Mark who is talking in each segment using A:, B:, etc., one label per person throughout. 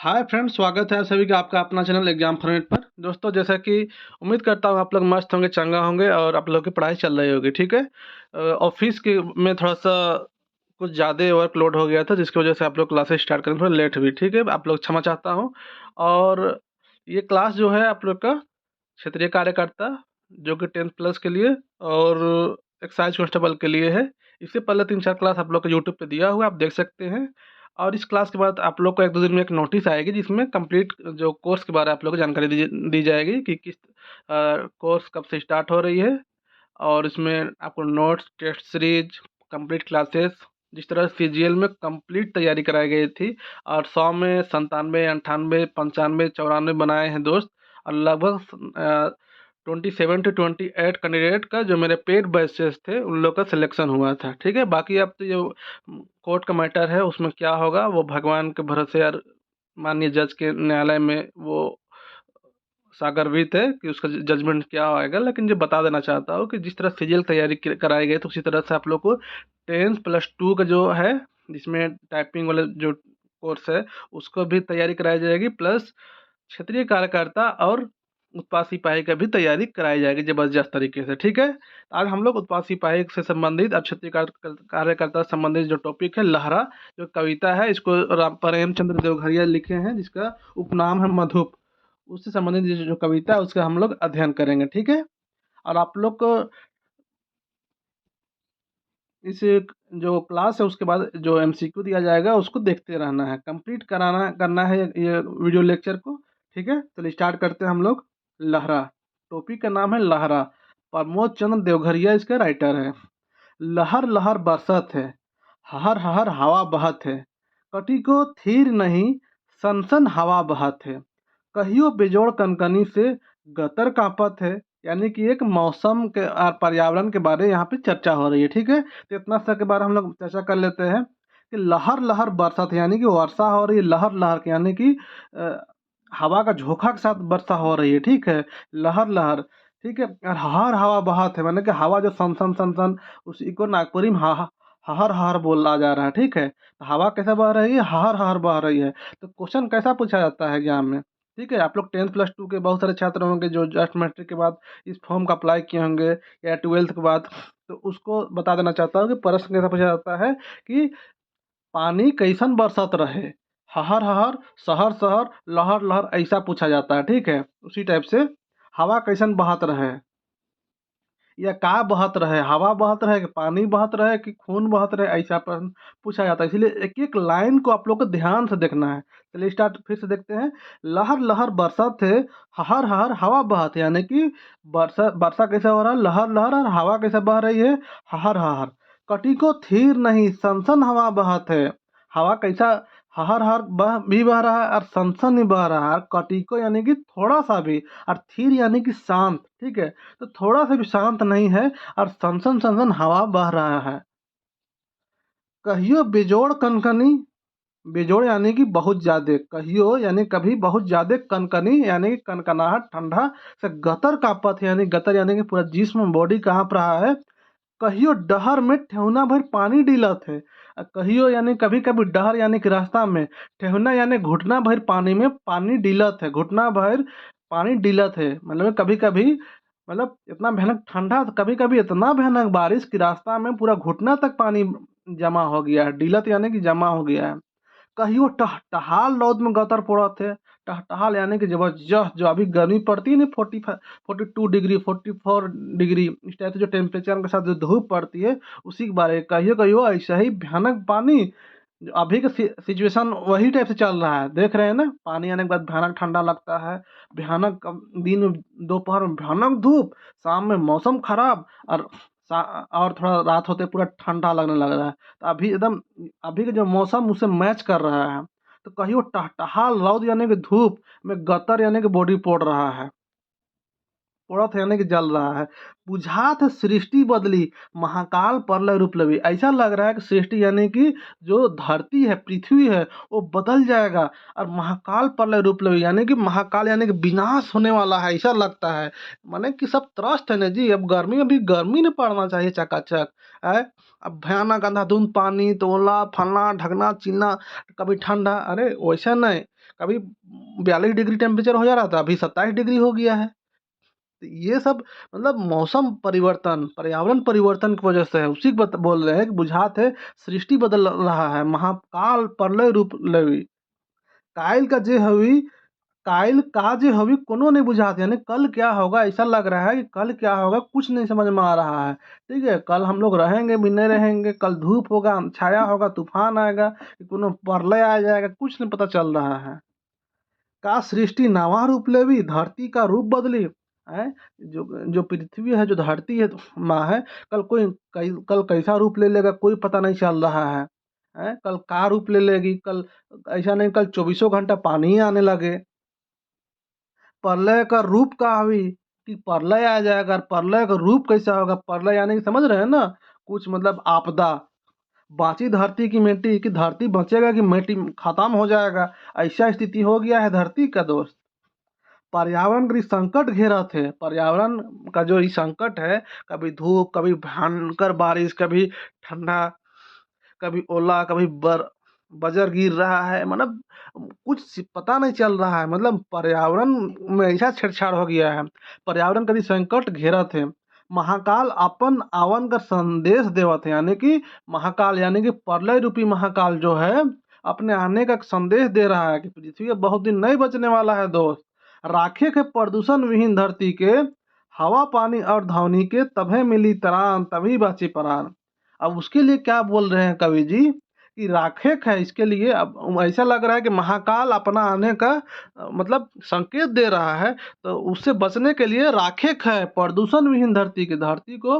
A: Hi friends, स्वागत है आप सभी का आपका अपना चैनल एग्जाम फॉर्मेट पर। दोस्तों, जैसा कि उम्मीद करता हूँ आप लोग मस्त होंगे, चंगा होंगे और आप लोग की पढ़ाई चल रही होगी। ठीक है। ऑफिस के में थोड़ा सा कुछ ज़्यादा वर्कलोड हो गया था, जिसकी वजह से आप लोग क्लासेस स्टार्ट करने में थोड़ा लेट हुई। ठीक है, आप लोग क्षमा चाहता हूँ। और ये क्लास जो है आप लोग का क्षेत्रीय कार्यकर्ता, जो कि 10th प्लस के लिए और एक्साइज कांस्टेबल के लिए है। इससे पहले 3-4 क्लास आप लोग को यूट्यूब पे दिया हुआ है, आप देख सकते हैं। और इस क्लास के बाद आप लोग को 1-2 दिन में एक नोटिस आएगी, जिसमें कंप्लीट जो कोर्स के बारे में आप लोग को जानकारी दी जाएगी कि किस कोर्स कब से स्टार्ट हो रही है। और इसमें आपको notes, test series, complete classes, जिस तरह सीजीएल में कंप्लीट तैयारी कराई गई थी। और 100 में 97, 98, 95, 94 बनाए हैं दोस्त। और लगभग 27 to 28 कैंडिडेट का जो मेरे पेड बैचेस थे उन लोग का सिलेक्शन हुआ था। ठीक है, बाकी अब तो जो कोर्ट का मैटर है उसमें क्या होगा वो भगवान के भरोसे और माननीय जज के न्यायालय में वो सागरवित है कि उसका जजमेंट क्या आएगा। लेकिन जो बता देना चाहता हूँ कि जिस तरह सीजीएल तैयारी कराई गई तो उसी तरह से आप लोग को 10+2 का जो है, जिसमें टाइपिंग वाला जो कोर्स है उसको भी तैयारी कराई जाएगी, प्लस क्षेत्रीय कार्यकर्ता और उत्पाद सिपाही का भी तैयारी कराई जाएगी जबरदस्त तरीके से। ठीक है, तो आज हम लोग उत्पाद सिपाही से संबंधित और क्षेत्रीय कार्यकर्ता से संबंधित जो टॉपिक है लहरा, जो कविता है, इसको प्रेमचंद्र देवघरिया लिखे हैं, जिसका उपनाम है मधुप। उससे संबंधित जो कविता है उसका हम लोग अध्ययन करेंगे। ठीक है। और आप लोग को इस जो क्लास है उसके बाद जो एमसीक्यू दिया जाएगा उसको देखते रहना है, कंप्लीट कराना करना है ये वीडियो लेक्चर को। ठीक है, चलिए स्टार्ट करते हैं हम लोग। लहरा, टॉपिक का नाम है लहरा। प्रमोद चंद्र देवघरिया इसका राइटर है। लहर लहर बरसत है, हहर हहर हवा बहत है, कटी को थीर नहीं, सनसन हवा बहत है, कहियो बेजोड़ कनकनी से गतर कांपत है। यानी कि एक मौसम के और पर्यावरण के बारे यहाँ पे चर्चा हो रही है। ठीक है, तो इतना सा के बारे में हम लोग चर्चा कर लेते हैं कि लहर लहर बरसात है, यानी कि वर्षा हो रही है लहर लहर के, यानी कि अ, हवा का झोंका के साथ वर्षा हो रही है। ठीक है, लहर लहर। ठीक है, और हहर हवा बहत है, माने कि हवा जो सन सन सन सन, उसी को नागपुरी में हहर हहर बोला जा रहा है। ठीक है, तो हवा कैसे बह रही है, हहर हहर बह रही है। तो क्वेश्चन कैसा पूछा जाता है एग्जाम में। ठीक है, आप लोग 10+2 के बहुत सारे छात्र होंगे जो जस्ट मैट्रिक के बाद इस फॉर्म का अप्लाई किए होंगे, या 12th के बाद। तो उसको बता देना चाहता हूँ कि प्रश्न कैसा पूछा जाता है कि पानी कैसन बरसत रहे, हहर हहर, सहर सहर, लहर लहर, ऐसा पूछा जाता है। ठीक है, उसी टाइप से हवा कैसन बहत रहे या का बहत रहे, हवा बहत रहे कि पानी बहत रहे कि खून बहत रहे, ऐसा प्रश्न पूछा जाता है। इसलिए एक एक लाइन को आप लोग को ध्यान से देखना है। चलिए स्टार्ट फिर से देखते हैं। लहर लहर बरसत है, हहर हहर हवा बहत है, यानी कि वर्षा वर्षा कैसे हो रहा है, लहर लहर, और हवा कैसे बह रही है, हहर हहर। कटी को थीर नहीं, सनसन हवा बहत है। हवा कैसा हहर हर बह रहा है और सनसन ही बह रहा है। और कटी को यानी कि थोड़ा सा भी, और थीर यानी कि शांत। ठीक है, तो थोड़ा सा भी शांत नहीं है, और सनसन सनसन हवा बह रहा है। कहियो बेजोड़ कनकनी, बेजोड़ यानी कि बहुत ज्यादा, कहियो यानी कभी, बहुत ज्यादा कनकनी यानी कि कनकनाहट, ठंडा से गतर कांपत है, यानी गतर यानी कि पूरा जिस्म बॉडी कांप रहा है। कहियो डहर में ठेहुना भर पानी डीलत है। कहियो यानी कभी कभी, डहर यानी कि रास्ता में, ठेहुना यानी घुटना भर पानी में पानी डीलत है, घुटना भर पानी डीलत है, मतलब कभी कभी, मतलब इतना भयानक ठंडा, कभी कभी इतना भयानक बारिश कि रास्ता में पूरा घुटना तक पानी जमा हो गया है। डीलत यानी कि जमा हो गया है। कहियो टहटहाल रौद में गतर पड़त है। टहटहाल यानी कि जबरदस्त, जो अभी गर्मी पड़ती है ना, 42 डिग्री, 44 डिग्री, इस टाइप से जो टेम्परेचर के साथ जो धूप पड़ती है, उसी के बारे में कहियो कहियो ऐसा ही भयानक पानी। जो अभी का सिचुएशन वही टाइप से चल रहा है, देख रहे हैं ना, पानी आने के बाद भयानक ठंडा लगता है, भयानक दिन में, दोपहर में भयानक धूप, शाम में मौसम खराब, और और थोड़ा रात होते पूरा ठंडा लगने लग रहा है। तो अभी एकदम, अभी का जो मौसम उससे मैच कर रहा है। तो कहियो टहटहाल रौद यानी कि धूप में गतर यानी कि बॉडी पोड़ रहा है, पड़त है यानी कि जल रहा है। बुझात सृष्टि बदली महाकाल प्रलय रूप लवी। ऐसा लग रहा है कि सृष्टि यानी कि जो धरती है, पृथ्वी है, वो बदल जाएगा और महाकाल प्रलय रूप लवी यानी कि महाकाल यानी कि विनाश होने वाला है, ऐसा लगता है। माने कि सब त्रस्त है ना जी, अब गर्मी में भी गर्मी नहीं पड़ना चाहिए चकाचक है। अब भयानक अंधाधुंध पानी तो ओला फलना ढकना चिलना, कभी ठंडा, अरे वैसा नहीं, कभी 42 डिग्री टेम्परेचर हो जा रहा था, अभी 27 डिग्री हो गया है। तो ये सब मतलब मौसम परिवर्तन, पर्यावरण परिवर्तन की वजह से है। उसी को बोल रहे हैं कि बुझात है सृष्टि बदल रहा है, महाकाल प्रलय रूप लेवी। कायल का जे हवी, कायल का जे हवी कोनो नहीं बुझात, यानी कल क्या होगा, ऐसा लग रहा है कि कल क्या होगा कुछ नहीं समझ में आ रहा है। ठीक है, कल हम लोग रहेंगे भी नहीं रहेंगे, कल धूप होगा, छाया होगा, तूफान आएगा, कि कोनो प्रलय आ जाएगा, कुछ नहीं पता चल रहा है। का सृष्टि नवा रूप लेवी, धरती का रूप बदली है। जो जो पृथ्वी है, जो धरती है माँ है, कल कैसा रूप ले लेगा कोई पता नहीं चल रहा है। कल का रूप ले लेगी, कल ऐसा नहीं कल 24 घंटा पानी ही आने लगे। प्रलय का रूप का हवी, कि प्रलय आ जाएगा, और प्रलय का रूप कैसा होगा, प्रलय यानी कि समझ रहे हैं ना, कुछ मतलब आपदा। बाँची धरती की मिट्टी, कि धरती बचेगा कि मिट्टी खत्म हो जाएगा, ऐसा स्थिति हो गया है धरती का दोस्त। पर्यावरण का संकट घेरा थे, पर्यावरण का जो ये संकट है, कभी धूप, कभी भयंकर बारिश, कभी ठंडा, कभी ओला, कभी बजर गिर रहा है, मतलब पता नहीं चल रहा है। मतलब पर्यावरण में ऐसा छेड़छाड़ हो गया है, पर्यावरण का भी संकट घेरा थे। महाकाल अपन आवन का संदेश देवत है, यानी कि महाकाल यानी कि प्रलय रूपी महाकाल जो है अपने आने का संदेश दे रहा है कि पृथ्वी अब बहुत दिन नहीं बचने वाला है दोस्त। राखे के प्रदूषण विहीन धरती के, हवा पानी और ध्वनि के, तभे मिली त्राण तभी बची प्राण। अब उसके लिए क्या बोल रहे हैं कवि जी, कि राखेक है इसके लिए। अब ऐसा लग रहा है कि महाकाल अपना आने का मतलब संकेत दे रहा है, तो उससे बचने के लिए राखेक है प्रदूषण विहीन धरती के, धरती को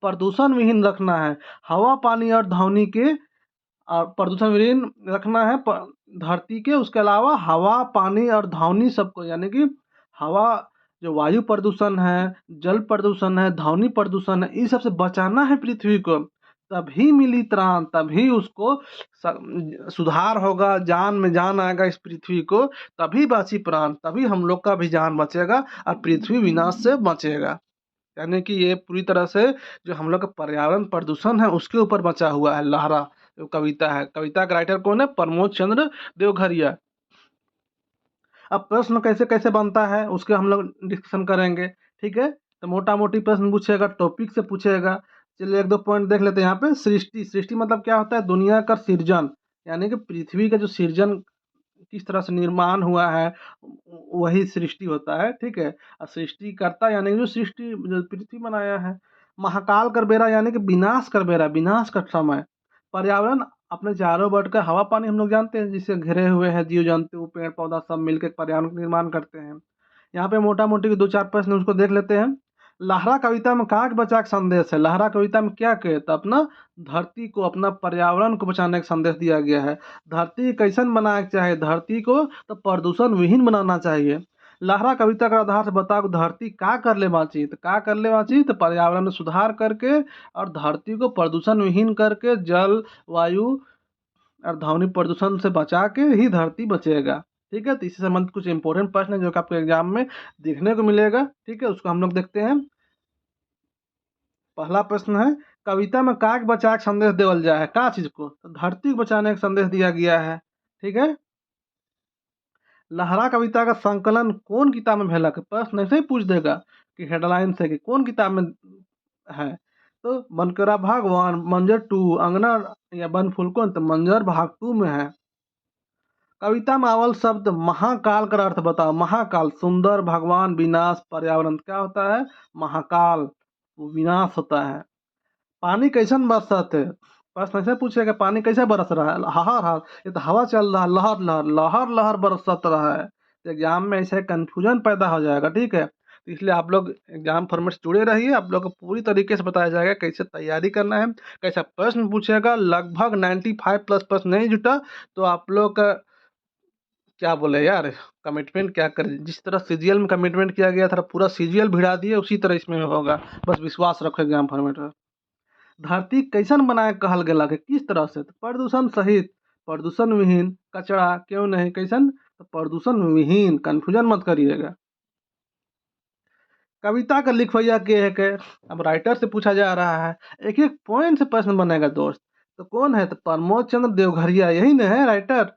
A: प्रदूषण विहीन रखना है। हवा पानी और ध्वनि के, और प्रदूषण विहीन रखना है धरती के, उसके अलावा हवा पानी और ध्वनि सबको, यानी कि हवा, जो वायु प्रदूषण है, जल प्रदूषण है, ध्वनि प्रदूषण है, इन सबसे बचाना है पृथ्वी को। तभी मिली त्राण, तभी उसको सुधार होगा, जान में जान आएगा इस पृथ्वी को, तभी बाची प्राण, तभी हम लोग का भी जान बचेगा और पृथ्वी विनाश से बचेगा। यानी कि ये पूरी तरह से जो हम लोग का पर्यावरण प्रदूषण है उसके ऊपर बचा हुआ है लहरा। जो कविता है, कविता का राइटर कौन है, प्रमोद चंद्र देवघरिया। अब प्रश्न कैसे कैसे बनता है उसके हम लोग डिस्कशन करेंगे। ठीक है, तो मोटा मोटी प्रश्न पूछेगा, टॉपिक से पूछेगा। चलिए एक दो पॉइंट देख लेते हैं यहाँ पे। सृष्टि, सृष्टि मतलब क्या होता है, दुनिया का सृजन, यानी कि पृथ्वी का जो सृजन किस तरह से निर्माण हुआ है, वही सृष्टि होता है। ठीक है, और सृष्टिकर्ता यानी कि जो सृष्टि, जो पृथ्वी बनाया है। महाकाल कर बेरा यानी कि विनाश कर बेरा, विनाश का समय। पर्यावरण अपने चारों बट का हवा पानी हम लोग जानते हैं, जिससे घिरे हुए हैं जीव जंतु पेड़ पौधा सब मिलकर पर्यावरण का निर्माण करते हैं। यहाँ पे मोटा मोटी दो चार प्रश्न उसको देख लेते हैं। लहरा कविता में कहाँ के बचा के संदेश है, लहरा कविता में क्या कहे, तो अपना धरती को, अपना पर्यावरण को बचाने का संदेश दिया गया है। धरती कैसन बनाए के चाहे, धरती को तो प्रदूषण विहीन बनाना चाहिए। लहरा कविता का आधार से बताओ धरती का कर ले बाची, तो का कर ले बाची, तो पर्यावरण में सुधार करके और धरती को प्रदूषण विहीन करके, जल वायु और ध्वनि प्रदूषण से बचा के ही धरती बचेगा। ठीक है, तो इससे संबंधित कुछ इंपॉर्टेंट प्रश्न है जो कि आपके एग्जाम में देखने को मिलेगा। ठीक है, उसको हम लोग देखते हैं। पहला प्रश्न है, कविता में का के बचा के संदेश देवल जाए है, का चीज को, तो धरती को बचाने का संदेश दिया गया है। ठीक है, लहरा कविता का संकलन कौन किताब में भेलक, प्रश्न ऐसे ही पूछ देगा कि हेडलाइन से कि कौन किताब में है। तो बनकरा भाग 1, मंजर 2, अंगना या बन फुलकोन, तो मंजर भाग 2 में है। कविता में आवल शब्द महाकाल का अर्थ बताओ। महाकाल सुंदर, भगवान, विनाश, पर्यावरण, क्या होता है, महाकाल, वो विनाश होता है। पानी कैसन बरसत है, प्रश्न ऐसे पूछेगा पानी कैसे बरस रहा है, हर हर, ये तो हवा चल रहा है, लहर लहर लहर लहर बरसत रहा है। तो एग्जाम में ऐसे कंफ्यूजन पैदा हो जाएगा। ठीक है, तो इसलिए आप लोग एग्जाम फॉर्मेट से जुड़े रहिए, आप लोग को पूरी तरीके से बताया जाएगा कैसे तैयारी करना है, कैसा प्रश्न पूछेगा। लगभग 95 प्लस प्रश्न नहीं जुटा तो आप लोग का क्या बोले यार, कमिटमेंट क्या करें, जिस तरह सीजीएल में कमिटमेंट किया गया था पूरा सीजीएल भिड़ा दिए, उसी तरह इसमें होगा। बस विश्वास रखो एग्जाम फॉर्मेट में। धरती कैसन बनाए कहल गेला के, किस तरह से, तो प्रदूषण सहित, प्रदूषण विहीन, कचरा क्यों नहीं, कैसन, तो प्रदूषण विहीन, कंफ्यूजन मत करिएगा। कविता का लिखवैया के है के, अब राइटर से पूछा जा रहा है, एक एक पॉइंट से प्रश्न बनेगा दोस्त। तो कौन है, तो प्रमोद चंद्र देवघरिया, यही न है राइटर।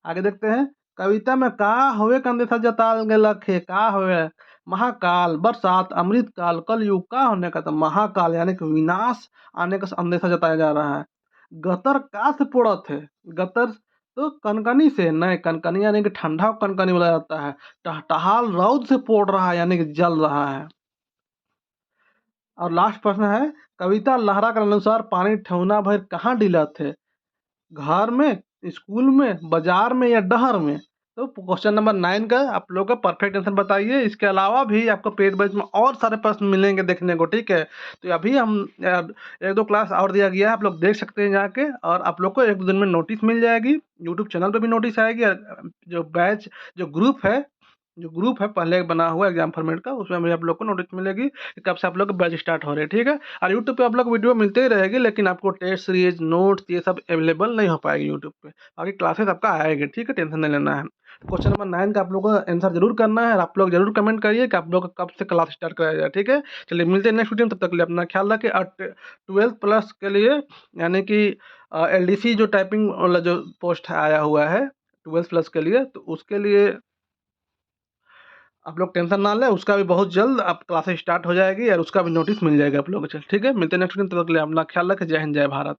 A: आगे देखते हैं, कविता में का होवे का अंदेशा जताल गेलक है, का होवे, महाकाल, बरसात, अमृतकाल, कलयुग, का होने का, तो महाकाल यानी कि विनाश आने का अंदेशा जताया जा रहा है। गतर का से पड़त है, गतर तो कनकनी से नहीं, कनकनी यानी कि ठंडा कनकनी बोला जाता है। टहटहाल रौद से पड़ रहा है यानी कि जल रहा है। और लास्ट प्रश्न है, कविता लहरा के अनुसार पानी ठेहुना भर कहाँ डिला थे, घर में, स्कूल में, बाजार में या डहर में। तो क्वेश्चन नंबर 9 का आप लोग का परफेक्ट आंसर बताइए। इसके अलावा भी आपको पेड बैच में और सारे प्रश्न मिलेंगे देखने को, ठीक है। तो अभी हम एक दो क्लास और दिया गया है, आप लोग देख सकते हैं जाके, और आप लोग को एक दो दिन में नोटिस मिल जाएगी, यूट्यूब चैनल पे भी नोटिस आएगी, और जो बैच जो ग्रुप है पहले बना हुआ एग्जाम फॉर्मेट का, उसमें भी आप लोग को नोटिस मिलेगी कि कब से आप लोग बैच स्टार्ट हो रहे हैं, ठीक है। और यूट्यूब पे आप लोग को वीडियो मिलते ही रहेगी, लेकिन आपको टेस्ट सीरीज, नोट्स, ये सब अवेलेबल नहीं हो पाएगी यूट्यूब पे। बाकी क्लासेस आपका आएगी, ठीक है, टेंशन नहीं लेना है। क्वेश्चन नंबर 9 का आप लोगों को आंसर जरूर करना है, और आप लोग जरूर कमेंट करिए कि आप लोग का कब से क्लास स्टार्ट कराया जाए, ठीक है। चलिए मिलते हैं नेक्स्ट वीडियो में, तब तक के लिए अपना ख्याल रखिए। और 12th प्लस के लिए, यानी कि एलडीसी जो टाइपिंग वाला जो पोस्ट आया हुआ है 12th प्लस के लिए, तो उसके लिए आप लोग टेंशन ना लें, उसका भी बहुत जल्द अब क्लासेस स्टार्ट हो जाएगी, और उसका भी नोटिस मिल जाएगा आप लोगों को। चल ठीक है, मिलते हैं नेक्स्ट वीडियो में, तब तक के लिए अपना ख्याल रखें। जय हिंद, जय भारत।